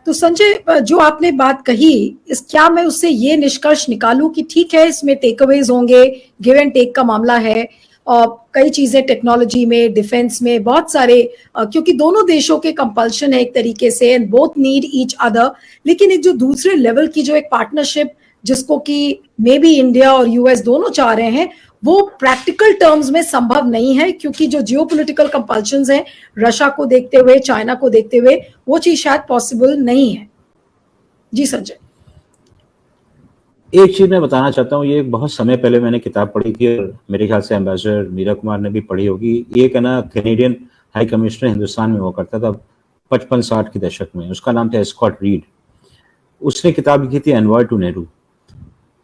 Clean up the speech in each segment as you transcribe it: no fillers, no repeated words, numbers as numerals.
तो संजय, जो आपने बात कही, इस क्या मैं उससे ये निष्कर्ष निकालूं कि ठीक है, इसमें टेकअवेज होंगे, गिव एंड टेक का मामला है, और कई चीजें टेक्नोलॉजी में, डिफेंस में बहुत सारे, क्योंकि दोनों देशों के कंपल्शन है एक तरीके से, and both need each other. लेकिन एक जो दूसरे लेवल की जो एक पार्टनरशिप, जिसको कि मे बी इंडिया और यूएस दोनों चाह रहे हैं, वो प्रैक्टिकल टर्म्स में संभव नहीं है, क्योंकि जो जियोपॉलिटिकल कंपल्शंस हैं रशिया को देखते हुए, चाइना को देखते हुए, वो चीज शायद पॉसिबल नहीं है। जी संजय। एक चीज मैं बताना चाहता हूँ, ये बहुत समय पहले मैंने किताब पढ़ी थी और मेरे ख्याल से एम्बेसडर मीरा कुमार ने भी पढ़ी होगी। एक है ना, कैनेडियन हाई कमिश्नर हिंदुस्तान में हुआ करता था 55-60 के दशक में, उसका नाम था स्कॉट रीड। उसने किताब लिखी थी एनवॉय टू नेहरू।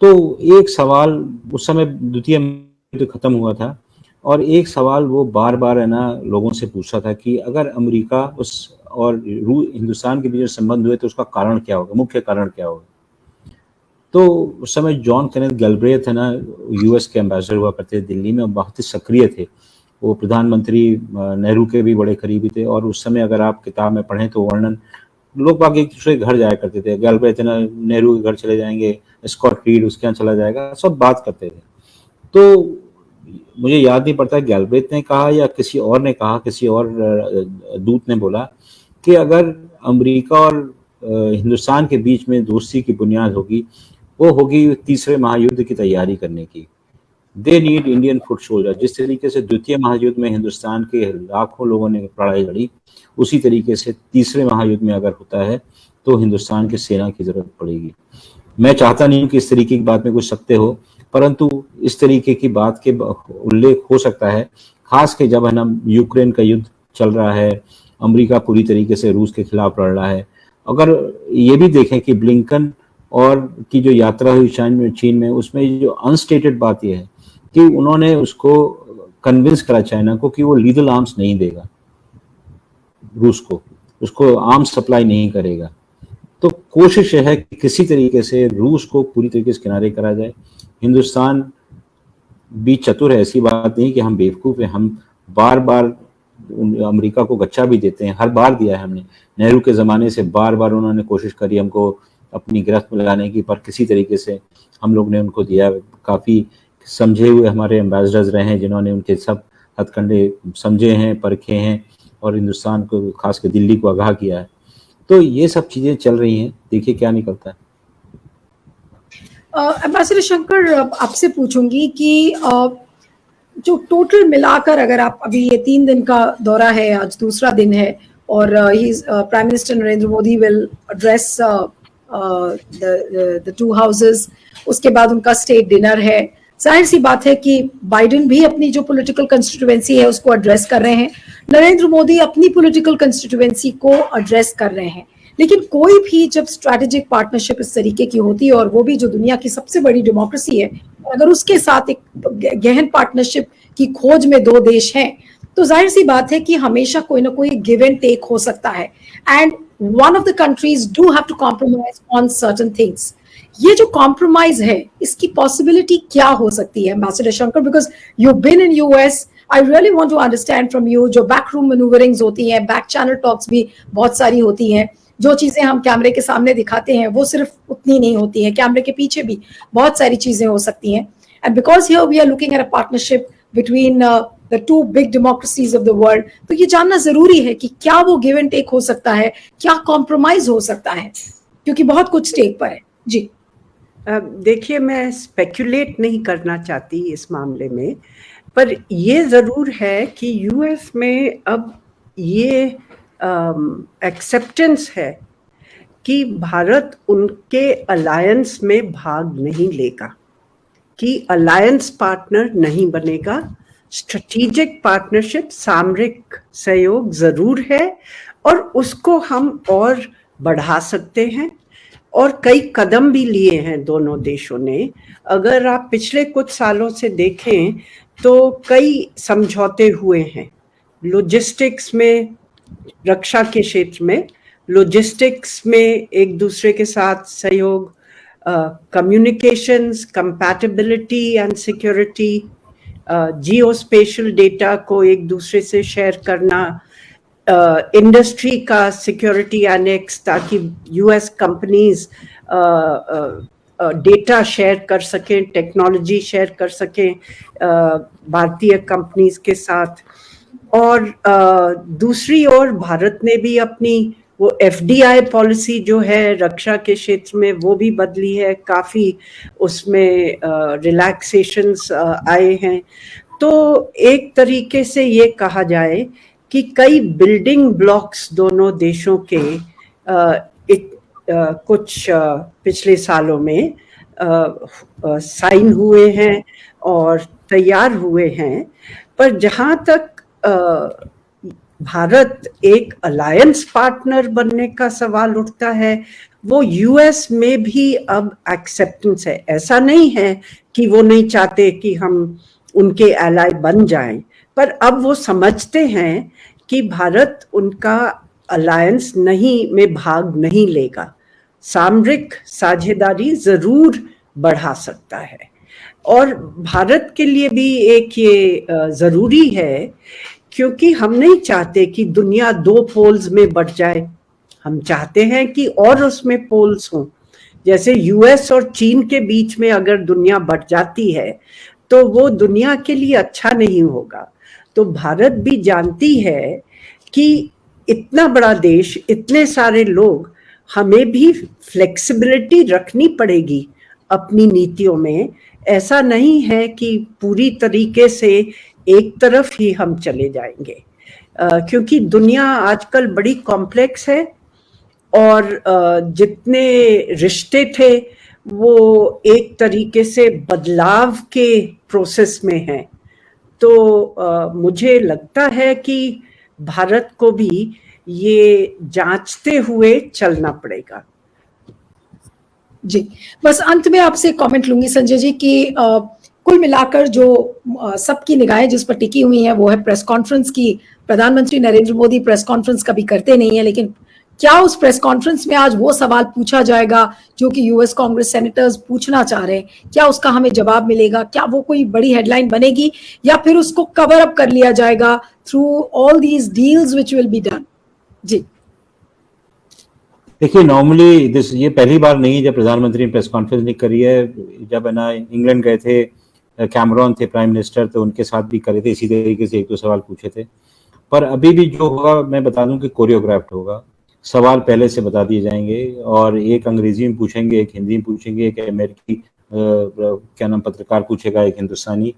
तो एक सवाल, उस समय द्वितीय युद्ध खत्म हुआ था, और एक सवाल वो बार बार है ना लोगों से पूछा था कि अगर अमेरिका उस और हिंदुस्तान के बीच संबंध हुए तो उसका कारण क्या होगा, मुख्य कारण क्या होगा। तो उस समय जॉन केनेथ गैल्ब्रेथ है ना, यूएस के एम्बेसडर हुआ करते थे दिल्ली में, बहुत ही सक्रिय थे। वो प्रधानमंत्री नेहरू के भी बड़े करीबी थे, और उस समय अगर आप किताब में पढ़ें तो वर्णन, लोग बाग एक दूसरे के घर जाया करते थे। गैल्ब्रेथ है ना नेहरू के घर चले जाएंगे, स्कॉट रीड उसके यहाँ चला जाएगा, सब बात करते थे। तो मुझे याद नहीं पड़ता गैल्ब्रेथ ने कहा या किसी और ने कहा, किसी और दूत ने बोला कि अगर अमेरिका और हिंदुस्तान के बीच में दोस्ती की बुनियाद होगी, वो होगी तीसरे महायुद्ध की तैयारी करने की। They need Indian foot soldier. जिस तरीके से द्वितीय महायुद्ध में हिंदुस्तान के लाखों लोगों ने लड़ाई लड़ी, उसी तरीके से तीसरे महायुद्ध में अगर होता है तो हिंदुस्तान की सेना की जरूरत पड़ेगी। मैं चाहता नहीं कि इस तरीके की बात में कुछ सत्य हो, परंतु इस तरीके की बात के उल्लेख हो सकता है, खास के जब है ना यूक्रेन का युद्ध चल रहा है, अमेरिका पूरी तरीके से रूस के खिलाफ लड़ रहा है। अगर ये भी देखें कि ब्लिंकन और की जो यात्रा हुई चीन में, उसमें जो अनस्टेटेड बात यह है कि उन्होंने उसको कन्विंस करा चाइना को कि वो लीगल आर्म्स नहीं देगा रूस को, उसको आर्म्स सप्लाई नहीं करेगा। तो कोशिश है कि किसी तरीके से रूस को पूरी तरीके से किनारे करा जाए। हिंदुस्तान भी चतुर है, ऐसी बात नहीं कि हम बेवकूफ हैं। हम बार बार अमेरिका को गच्चा भी देते हैं, हर बार दिया है हमने। नेहरू के ज़माने से बार बार उन्होंने कोशिश करी हमको अपनी गिरफ्त में लाने की, पर किसी तरीके से हम लोग ने उनको दिया। काफ़ी समझे हुए हमारे एम्बेसडर्स रहे हैं जिन्होंने उनके सब हथकंडे समझे हैं, परखे हैं, और हिंदुस्तान को, खासकर दिल्ली को आगाह किया है। तो ये सब चीज़ें चल रही हैं, देखिए क्या निकलता है। एम्बेसडर शंकर, आपसे पूछूंगी कि जो टोटल मिलाकर, अगर आप अभी ये 3 दिन का दौरा है, आज दूसरा दिन है, और prime minister Narendra Modi will address the 2 houses, उसके बाद उनका स्टेट डिनर है। जाहिर सी बात है कि बाइडेन भी अपनी जो पॉलिटिकल कंस्टिट्यूएंसी है उसको एड्रेस कर रहे हैं, नरेंद्र मोदी अपनी पॉलिटिकल कंस्टिट्यूएंसी को एड्रेस कर रहे हैं। लेकिन कोई भी जब स्ट्रैटेजिक पार्टनरशिप इस तरीके की होती है, और वो भी जो दुनिया की सबसे बड़ी डेमोक्रेसी है, अगर उसके साथ एक गहन पार्टनरशिप की खोज में 2 देश हैं, तो जाहिर सी बात है कि हमेशा कोई ना कोई गिव एंड टेक हो सकता है, and one of the countries do have to compromise on certain things. ये जो कॉम्प्रोमाइज है, इसकी पॉसिबिलिटी क्या हो सकती है ambassador Shankar? Because you been in US, I really want to understand from you, जो बैक रूम मैन्यूवरिंग्स होती हैं, बैक चैनल टॉक्स भी बहुत सारी होती हैं, जो चीजें हम कैमरे के सामने दिखाते हैं वो सिर्फ उतनी नहीं होती हैं, कैमरे के पीछे भी बहुत सारी चीजें हो सकती हैं। And because here we are looking at a partnership between the 2 big democracies of the world, तो ये जानना जरूरी है कि क्या वो गिव एंड टेक हो सकता है, क्या कॉम्प्रोमाइज हो सकता है, क्योंकि बहुत कुछ स्टेक पर है। जी देखिए, मैं स्पेक्युलेट नहीं करना चाहती इस मामले में, पर ये ज़रूर है कि यूएस में अब ये एक्सेप्टेंस है कि भारत उनके अलायंस में भाग नहीं लेगा, कि अलायंस पार्टनर नहीं बनेगा। स्ट्रेटेजिक पार्टनरशिप, सामरिक सहयोग ज़रूर है, और उसको हम और बढ़ा सकते हैं, और कई कदम भी लिए हैं दोनों देशों ने। अगर आप पिछले कुछ सालों से देखें तो कई समझौते हुए हैं, लॉजिस्टिक्स में, रक्षा के क्षेत्र में, लॉजिस्टिक्स में एक दूसरे के साथ सहयोग, communications, compatibility and security, geospatial data को एक दूसरे से शेयर करना, इंडस्ट्री का सिक्योरिटी एनेक्स, ताकि यूएस कंपनीज डेटा शेयर कर सकें, टेक्नोलॉजी शेयर कर सकें भारतीय कंपनीज के साथ। और दूसरी ओर भारत ने भी अपनी वो एफडीआई पॉलिसी जो है रक्षा के क्षेत्र में वो भी बदली है, काफ़ी उसमें रिलैक्सेशंस आए हैं। तो एक तरीके से ये कहा जाए कि कई बिल्डिंग ब्लॉक्स दोनों देशों के कुछ पिछले सालों में साइन हुए हैं और तैयार हुए हैं। पर जहाँ तक भारत एक अलायंस पार्टनर बनने का सवाल उठता है, वो यूएस में भी अब एक्सेप्टेंस है। ऐसा नहीं है कि वो नहीं चाहते कि हम उनके एलाय बन जाएं, पर अब वो समझते हैं कि भारत उनका अलायंस में भाग नहीं लेगा। सामरिक साझेदारी जरूर बढ़ा सकता है। और भारत के लिए भी एक ये जरूरी है, क्योंकि हम नहीं चाहते कि दुनिया दो पोल्स में बढ़ जाए। हम चाहते हैं कि और उसमें पोल्स हों। जैसे यूएस और चीन के बीच में अगर दुनिया बढ़ जाती है तो वो दुनिया के लिए अच्छा नहीं होगा। तो भारत भी जानती है कि इतना बड़ा देश, इतने सारे लोग, हमें भी फ्लेक्सिबिलिटी रखनी पड़ेगी अपनी नीतियों में। ऐसा नहीं है कि पूरी तरीके से एक तरफ ही हम चले जाएंगे, क्योंकि दुनिया आजकल बड़ी कॉम्प्लेक्स है और जितने रिश्ते थे वो एक तरीके से बदलाव के प्रोसेस में हैं। तो मुझे लगता है कि भारत को भी ये जांचते हुए चलना पड़ेगा। जी, बस अंत में आपसे कमेंट लूंगी संजय जी कि कुल मिलाकर जो सबकी निगाहें जिस पर टिकी हुई हैं वो है प्रेस कॉन्फ्रेंस की। प्रधानमंत्री नरेंद्र मोदी प्रेस कॉन्फ्रेंस कभी करते नहीं है, लेकिन क्या उस प्रेस कॉन्फ्रेंस में आज वो सवाल पूछा जाएगा जो कि यूएस कांग्रेस सेनेटर्स पूछना चाह रहे हैं? क्या उसका हमें जवाब मिलेगा? क्या वो कोई बड़ी हेडलाइन बनेगी या फिर उसको कवर अप कर लिया जाएगा through all these deals which will be done? जी देखिए, नॉर्मली ये पहली बार नहीं है जब प्रधानमंत्री ने प्रेस कॉन्फ्रेंस नहीं करी है। जब है ना इंग्लैंड गए थे, कैमरॉन थे प्राइम मिनिस्टर, तो उनके साथ भी करे थे इसी तरीके से, एक दो सवाल पूछे थे। पर अभी भी जो होगा मैं बता दूं कि कोरियोग्राफ्ड होगा। सवाल पहले से बता दिए जाएंगे और एक अंग्रेजी में पूछेंगे, एक हिंदी में पूछेंगे, एक अमेरिकी क्या नाम पत्रकार पूछेगा, एक हिंदुस्तानी।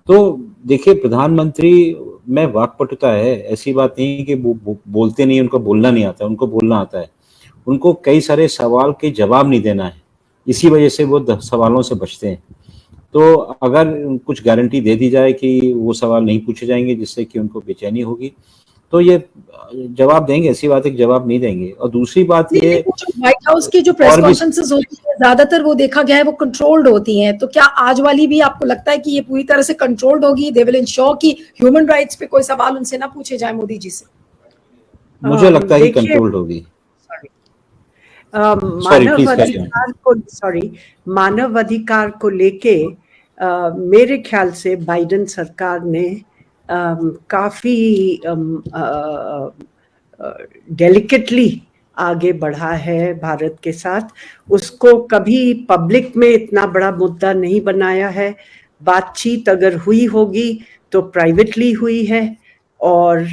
तो देखिए, प्रधानमंत्री में वाक्पटुता है, ऐसी बात नहीं कि वो बोलते नहीं, उनको बोलना नहीं आता, उनको बोलना आता है। उनको कई सारे सवाल के जवाब नहीं देना है, इसी वजह से वो सवालों से बचते हैं। तो अगर कुछ गारंटी दे दी जाए कि वो सवाल नहीं पूछे जाएंगे जिससे कि उनको बेचैनी होगी, तो ये जवाब देंगे, ऐसी बात है कि जवाब नहीं देंगे। और दूसरी बात ये, व्हाइट हाउस की जो प्रेस कॉन्फ्रेंसेस होती है ज्यादातर वो देखा गया है वो कंट्रोल्ड होती हैं, तो क्या आज वाली भी आपको लगता है कि ये पूरी तरह से कंट्रोल्ड होगी? दे विल इंश्योर कि ह्यूमन राइट्स पे कोई सवाल उनसे ना पूछे जाए मोदी जी से? मुझे लगता है कि कंट्रोल्ड होगी। मानव अधिकार को लेके मेरे ख्याल से बाइडेन सरकार ने काफी डेलिकेटली आगे बढ़ा है भारत के साथ। उसको कभी पब्लिक में इतना बड़ा मुद्दा नहीं बनाया है। बातचीत अगर हुई होगी तो प्राइवेटली हुई है। और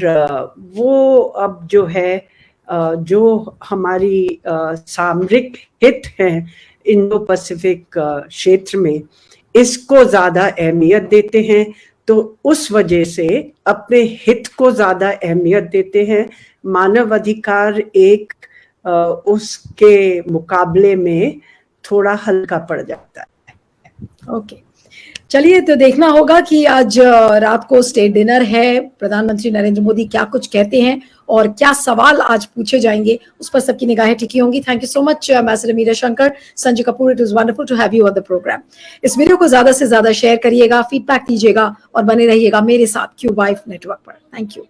वो अब जो है, जो हमारी सामरिक हित हैं इंडो पैसिफिक क्षेत्र में, इसको ज्यादा अहमियत देते हैं। तो उस वजह से अपने हित को ज्यादा अहमियत देते हैं। मानव अधिकार एक उसके मुकाबले में थोड़ा हल्का पड़ जाता है। ओके, चलिए, तो देखना होगा कि आज रात को स्टेट डिनर है, प्रधानमंत्री नरेंद्र मोदी क्या कुछ कहते हैं और क्या सवाल आज पूछे जाएंगे, उस पर सबकी निगाहें टिकी होंगी। Thank you so much ambassador Meera Shankar, Sanjay Kapoor, it was wonderful to have you on the programme. इस वीडियो को ज्यादा से ज्यादा शेयर करिएगा, फीडबैक दीजिएगा और बने रहिएगा मेरे साथ क्यूब वाइफ नेटवर्क पर। Thank you.